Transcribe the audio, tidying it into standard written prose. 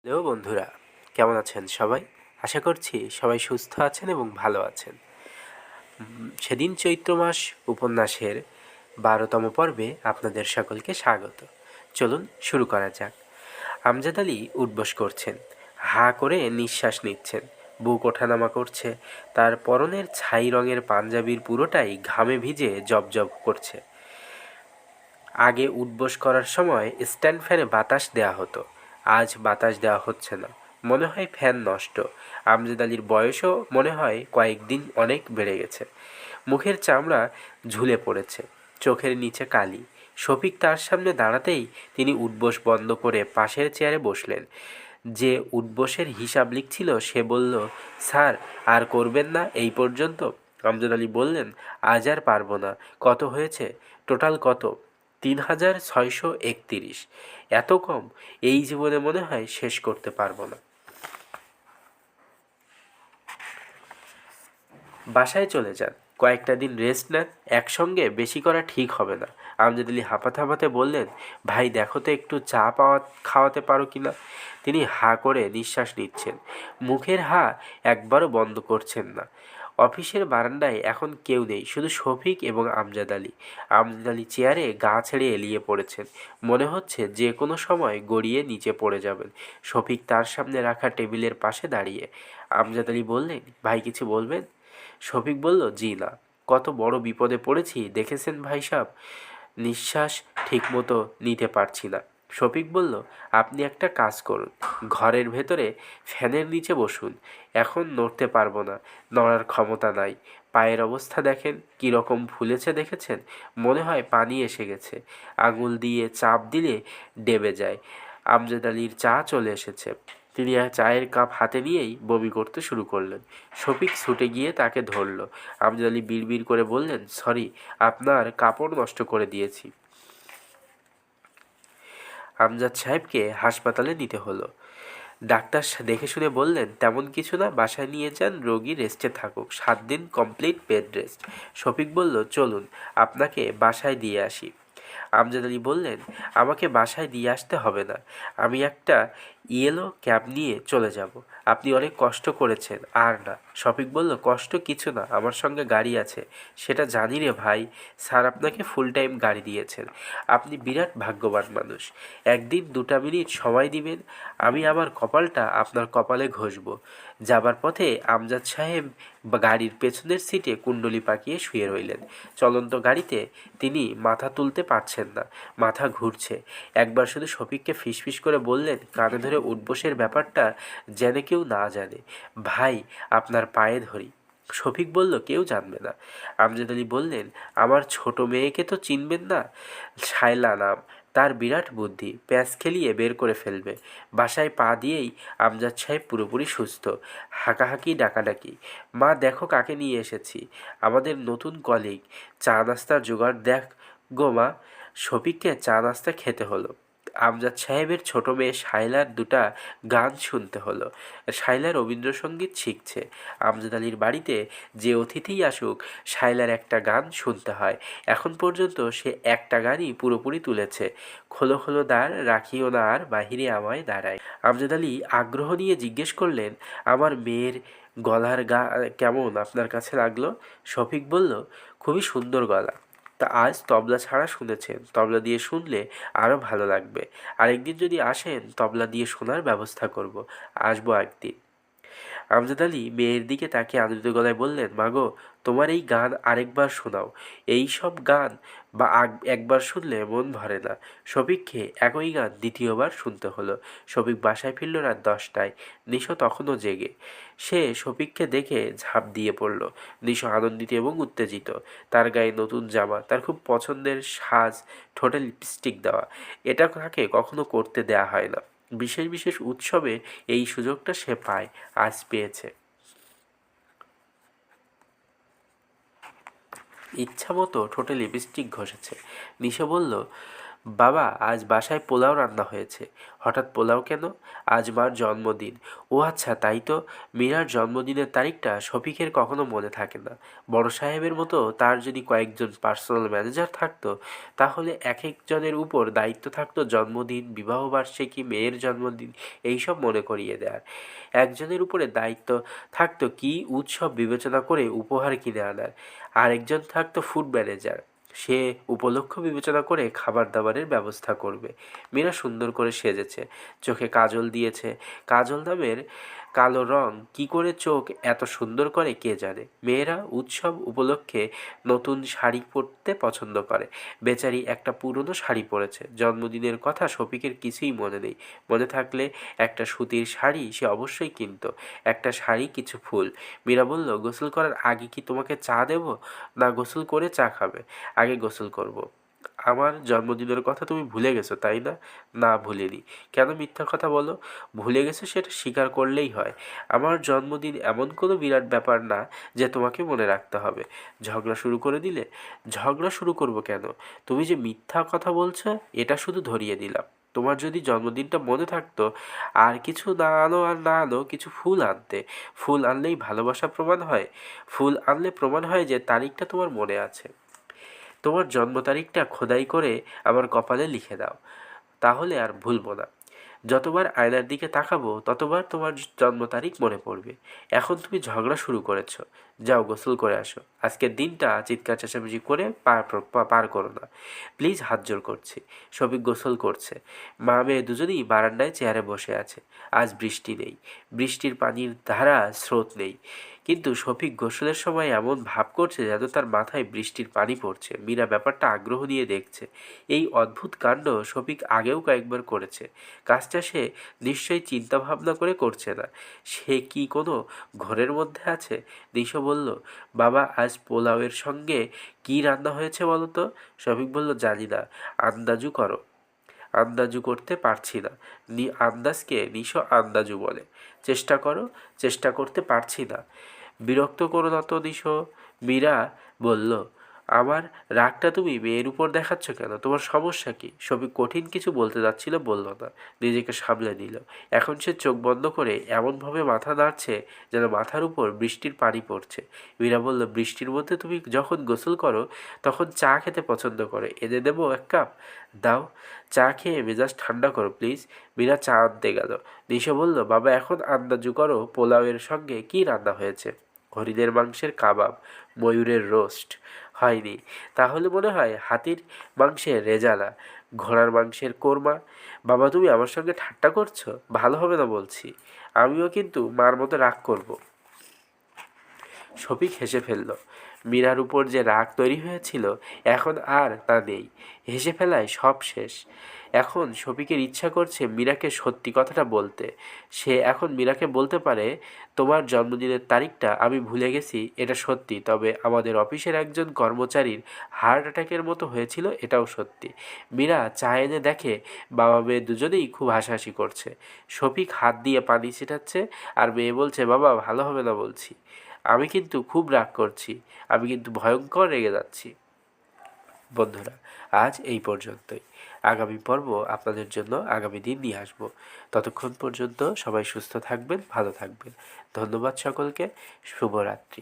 Hello বন্ধুরা, কেমন আছেন সবাই? আশা করছি সবাই সুস্থ আছেন এবং ভালো আছেন। সেদিন চৈত্র মাস উপন্যাসের 12তম পর্বে আপনাদের সকলকে স্বাগত। চলুন শুরু করা যাক। আমজাদ আলী উঠবস করছেন, হা করে নিঃশ্বাস নিচ্ছেন, বুক ওঠানামা করছে। তার পরনের ছাই রঙের পাঞ্জাবির পুরোটাই ঘামে ভিজে জবজব করছে। আগে উঠবস করার সময় স্ট্যান্ড ফ্যানে বাতাস দেওয়া হতো, আজ বাতাস দেওয়া হচ্ছে না। মনে হয় ফ্যান নষ্ট। আমজাদ আলীর বয়সও মনে হয় কয়েকদিন অনেক বেড়ে গেছে। মুখের চামড়া ঝুলে পড়েছে, চোখের নিচে কালি। শফিক তার সামনে দাঁড়াতেই তিনি উঠবস বন্ধ করে পাশের চেয়ারে বসলেন। যে উঠবসের হিসাব লিখছিল সে বলল, স্যার আর করবেন না এই পর্যন্ত? আমজাদ আলী বললেন, আজ আর পারবো না। কত হয়েছে? টোটাল কত? 3631। এত কম? এই জীবনে মনে হয় শেষ করতে পারবো না। বাসায় চলে যান, কয়েকটা দিন রেস্ট নেন। একসঙ্গে বেশি করা ঠিক হবে না। আমজাদ আলী হাঁপাতে হাঁপাতে বললেন, ভাই দেখো তো একটু চা খাওয়াতে পারো কি না? তিনি হা করে নিঃশ্বাস নিচ্ছেন, মুখের হা একবারও বন্ধ করছেন না। অফিসের বারান্দায় এখন কেউ নেই, শুধু শফিক এবং আমজাদ আলী। আমজাদ আলী চেয়ারে গা ছেড়ে এলিয়ে পড়েছেন, মনে হচ্ছে যে কোনো সময় গড়িয়ে নিচে পড়ে যাবেন। শফিক তার সামনে রাখা টেবিলের পাশে দাঁড়িয়ে। আমজাদ আলী বললেন, ভাই কিছু বলবেন? শফিক বলল, জি না। কত বড় বিপদে পড়েছি দেখেছেন ভাই সাহেব, নিঃশ্বাস ঠিকমতো নিতে পারছি না। শফিক বলল, আপনি একটা কাজ করুন, ঘরের ভেতরে ফ্যানের নিচে বসুন। এখন নড়তে পারবো না, নড়ার ক্ষমতা নাই। পায়ের অবস্থা দেখেন কীরকম ফুলেছে, দেখেছেন? মনে হয় পানি এসে গেছে। আঙুল দিয়ে চাপ দিলে ডেবে যায়। আমজাদ আলীর চা চলে এসেছে। তিনি চায়ের কাপ হাতে নিয়েই বমি করতে শুরু করলেন। শফিক ছুটে গিয়ে তাকে ধরল। আমজাদ আলী বিড়বিড় করে বললেন, সরি, আপনার কাপড় নষ্ট করে দিয়েছি। আমজাদ সাহেবকে হাসপাতালে নিতে হলো। ডাক্তার দেখে শুনে বললেন, তেমন কিছু না, বাসায় নিয়ে যান, রোগী রেস্টে থাকুক, 7 দিন কমপ্লিট বেড রেস্ট। শফিক বলল, চলুন আপনাকে বাসায় দিয়ে আসি। আমজাদ আলী বললেন, আমাকে বাসায় দিয়ে আসতে হবে না, আমি একটা ইয়েলো ক্যাব নিয়ে চলে যাব। আপনি অনেক কষ্ট করেছেন। আর না। শফিক বলল, কষ্ট কিছু না, আমার সঙ্গে গাড়ি আছে। সেটা জানি রে ভাই, স্যার আপনাকে ফুল টাইম গাড়ি দিয়েছেন। আপনি বিরাট ভাগ্যবান মানুষ। একদিন 2টা মিনিট সময় দিবেন, আমি আমার কপালটা আপনার কপালে ঘষব। যাবার পথে আমজাদ সাহেব গাড়ির পেছনের সিটে কুণ্ডলি পাকিয়ে শুয়ে রইলেন। চলন্ত গাড়িতে তিনি মাথা তুলতে পারছেন না, মাথা ঘুরছে। একবার শুধু শফিককে ফিসফিস করে বললেন, কানে ধরে উঠবসের ব্যাপারটা যেন কেউ না জানে। ভাই আপনার পায়ে ধরি। শফিক বলল, কেউ জানবে না। আমজাদ আলী বললেন, আমার ছোট মেয়েকে তো চিনবেন না? শায়লা নাম, তার বিরাট বুদ্ধি, প্যাঁচ খেলিয়ে বের করে ফেলবে। বাসায় পা দিয়েই আমজাদ সাহেব পুরোপুরি সুস্থ। হাঁকাহাঁকি ডাকাডাকি, মা দেখো কাকে নিয়ে এসেছি, আমাদের নতুন কলিগ, চা নাস্তার জোগাড় দেখ গো মা। শফিককে চা নাস্তা খেতে হলো। আমজাদ সাহেবের ছোট মেয়ে শায়লার 2টা গান শুনতে হলো। শায়লা রবীন্দ্রসঙ্গীত শিখছে। আমজাদ আলীর বাড়িতে যে অতিথিই আসুক, শায়লার একটা গান শুনতে হয়। এখন পর্যন্ত সে একটা গানই পুরোপুরি তুলেছে, খোলো খোলো দ্বার, রাখিও না আর বাহিরে আমায় দাঁড়ায়। আমজাদ আলী আগ্রহ নিয়ে জিজ্ঞেস করলেন, আমার মেয়ের গলার কেমন আপনার কাছে লাগলো? শফিক বলল, খুবই সুন্দর গলা। তা আজ তবলা ছাড়া শুনেছেন, তবলা দিয়ে শুনলে আরও ভালো লাগবে। আরেকদিন যদি আসেন তবলা দিয়ে শোনার ব্যবস্থা করব। আসবো একদিন। আমজাদ আলী মেয়ের দিকে তাকিয়ে আনন্দিত গলায় বললেন, মাগো তোমার এই গান আরেকবার শোনাও। এই সব গান বা একবার শুনলে মন ভরে না। শফিককে একই গান দ্বিতীয়বার শুনতে হলো। শফিক বাসায় ফিরল রাত 10টায়। নিশো তখনও জেগে। সে শফিককে দেখে ঝাঁপ দিয়ে পড়ল। নিশো আনন্দিত এবং উত্তেজিত। তার গায়ে নতুন জামা, তার খুব পছন্দের সাজ, ঠোঁটে লিপস্টিক দেওয়া। এটা তাকে কখনো করতে দেয়া হয় না। বিশেষ বিশেষ উৎসবে এই সুযোগটা সে পায়, আজ পেয়েছে। ইচ্ছা মতো ঠোঁটে লিপস্টিক ঘষেছে। নিশা বলল, বাবা, আজ বাসায় পোলাও রান্না হয়েছে। হঠাৎ পোলাও কেন? আজ মার জন্মদিন। ও আচ্ছা, তাই তো। মীরার জন্মদিনের তারিখটা শফিকের কখনো মনে থাকে না। বড় সাহেবের মতো তার যদি কয়েকজন পার্সোনাল ম্যানেজার থাকতো, তাহলে এক একজনের উপর দায়িত্ব থাকতো জন্মদিন, বিবাহবার্ষিকী, মেয়ের জন্মদিন এইসব মনে করিয়ে দেওয়ার। একজনের উপরে দায়িত্ব থাকতো কি উৎসব বিবেচনা করে উপহার কিনে আনার। আর একজন থাকতো ফুড ম্যানেজার, সে উপলক্ষ বিবেচনা করে খাবার দাবারের ব্যবস্থা করবে। মীরা সুন্দর করে সেজেছে, চোখে কাজল দিয়েছে। কাজল নামের কালো রং কি করে চোখ এত সুন্দর করে কে জানে। মেয়েরা উৎসব উপলক্ষে নতুন শাড়ি পরতে পছন্দ করে। বেচারি একটা পুরনো শাড়ি পরেছে। জন্মদিনের কথা শফিকের কিছুই মনে নেই। মনে থাকলে একটা সুতির শাড়ি সে অবশ্যই কিনতো। একটা শাড়ি, কিছু ফুল। মীরা বলল, গোসল করার আগে কি তোমাকে চা দেব, না গোসল করে চা খাবে? আগে গোসল করব। আমার জন্মদিনের কথা তুমি ভুলে গেছো, তাই না? না, ভুলিনি। কেন মিথ্যা কথা বলো? ভুলে গেছো সেটা স্বীকার করলেই হয়। আমার জন্মদিন এমন কোনো বিরাট ব্যাপার না যে তোমাকে মনে রাখতে হবে। ঝগড়া শুরু করে দিলে? ঝগড়া শুরু করব কেন? তুমি যে মিথ্যা কথা বলছো এটা শুধু ধরিয়ে দিলাম। তোমার যদি জন্মদিনটা মনে থাকতো, আর কিছু না আনো আর না আনো, কিছু ফুল আনতে। ফুল আনলেই ভালোবাসা প্রমাণ হয়? ফুল আনলে প্রমাণ হয় যে তারিখটা তোমার মনে আছে। তোমার জন্ম তারিখটা খোদাই করে আমার কপালে লিখে দাও, তাহলে আর ভুলবো না। যতবার আয়নার দিকে তাকাবো ততবার তোমার জন্ম তারিখ মনে পড়বে। এখন তুমি ঝগড়া শুরু করেছো। যাও গোসল করে আসো। আজকের দিনটা চিৎকার চেঁচামেচি করে পার করো না, প্লিজ, হাত জোর করছি। শফিক গোসল করছে। মা মেয়ে দুজনেই বারান্দায় চেয়ারে বসে আছে। আজ বৃষ্টি নেই, বৃষ্টির পানির ধারা স্রোত নেই, কিন্তু শফিক গোসলের সময় এমন ভাব করছে যেন তার মাথায় বৃষ্টির পানি পড়ছে। মীরা ব্যাপারটা আগ্রহ নিয়ে দেখছে। এই অদ্ভুত কাণ্ড শফিক আগেও কয়েকবার করেছে। কাজটা সে নিশ্চয়ই চিন্তা ভাবনা করে করছে না। সে কি কোনো ঘোরের মধ্যে আছে? দিশা বলল, বাবা, আজ পোলাওয়ের সঙ্গে কি রান্না হয়েছে বলো তো? শফিক বলল, জানি না, আন্দাজু করো। আন্দাজু করতে পারছি না। আন্দাজকে নিশো আন্দাজু বলে। চেষ্টা করো। চেষ্টা করতে পারছি না। বিরক্ত করো না তো নিশো। মীরা বলল, আমার রাগটা তুমি মেয়ের উপর দেখাচ্ছ কেন? তোমার সমস্যা কি? শফিক কঠিন কিছু বলতে যাচ্ছিল, বলল না, নিজেকে সামলে নিল। এখন সে চোখ বন্ধ করে এমনভাবে মাথা নাড়ছে যেন মাথার উপর বৃষ্টির পানি পড়ছে। মীরা বলল, বৃষ্টির মধ্যে তুমি যখন গোসল করো তখন চা খেতে পছন্দ করে, এনে দেবো এক কাপ? দাও, চা খেয়ে মেজাজ ঠান্ডা করো প্লিজ। মীরা চা আনতে গেল। নিশা বলল, বাবা, এখন আন্দাজু করো পোলাওয়ের সঙ্গে কি রান্না হয়েছে। হরিণের মাংসের কাবাব, ময়ূরের রোস্ট। হয়নি? তাহলে মনে হয় হাতির মাংসের রেজালা, ঘোড়ার মাংসের কোরমা। বাবা, তুমি আমার সঙ্গে ঠাট্টা করছো? ভালো হবে না বলছি। আমিও কিন্তু মার মতো রাগ করব। শফিক হেসে ফেলল। মীরার উপর যে রাগ তৈরি হয়েছিল এখন আর তা নেই। হেসে ফেলায় সব শেষ। এখন শফিকের ইচ্ছা করছে মীরাকে সত্যি কথাটা বলতে। সে এখন মীরাকে বলতে পারে, তোমার জন্মদিনের তারিখটা আমি ভুলে গেছি, এটা সত্যি, তবে আমাদের অফিসের একজন কর্মচারীর হার্ট অ্যাটাকের মতো হয়েছিল, এটাও সত্যি। মীরা চা এনে দেখে বাবা মেয়ে দুজনেই খুব হাসাহাসি করছে। শফিক হাত দিয়ে পানি ছিটাচ্ছে আর মেয়ে বলছে, বাবা, ভালো হবে না বলছি। আমি কিন্তু খুব রাগ করছি, আমি কিন্তু ভয়ঙ্কর রেগে যাচ্ছি। বন্ধুরা, আজ এই পর্যন্তই। আগামী পর্ব আপনাদের জন্য আগামী দিন নিয়ে আসব। ততক্ষণ পর্যন্ত সবাই সুস্থ থাকবেন, ভালো থাকবেন। ধন্যবাদ সকলকে। শুভরাত্রি।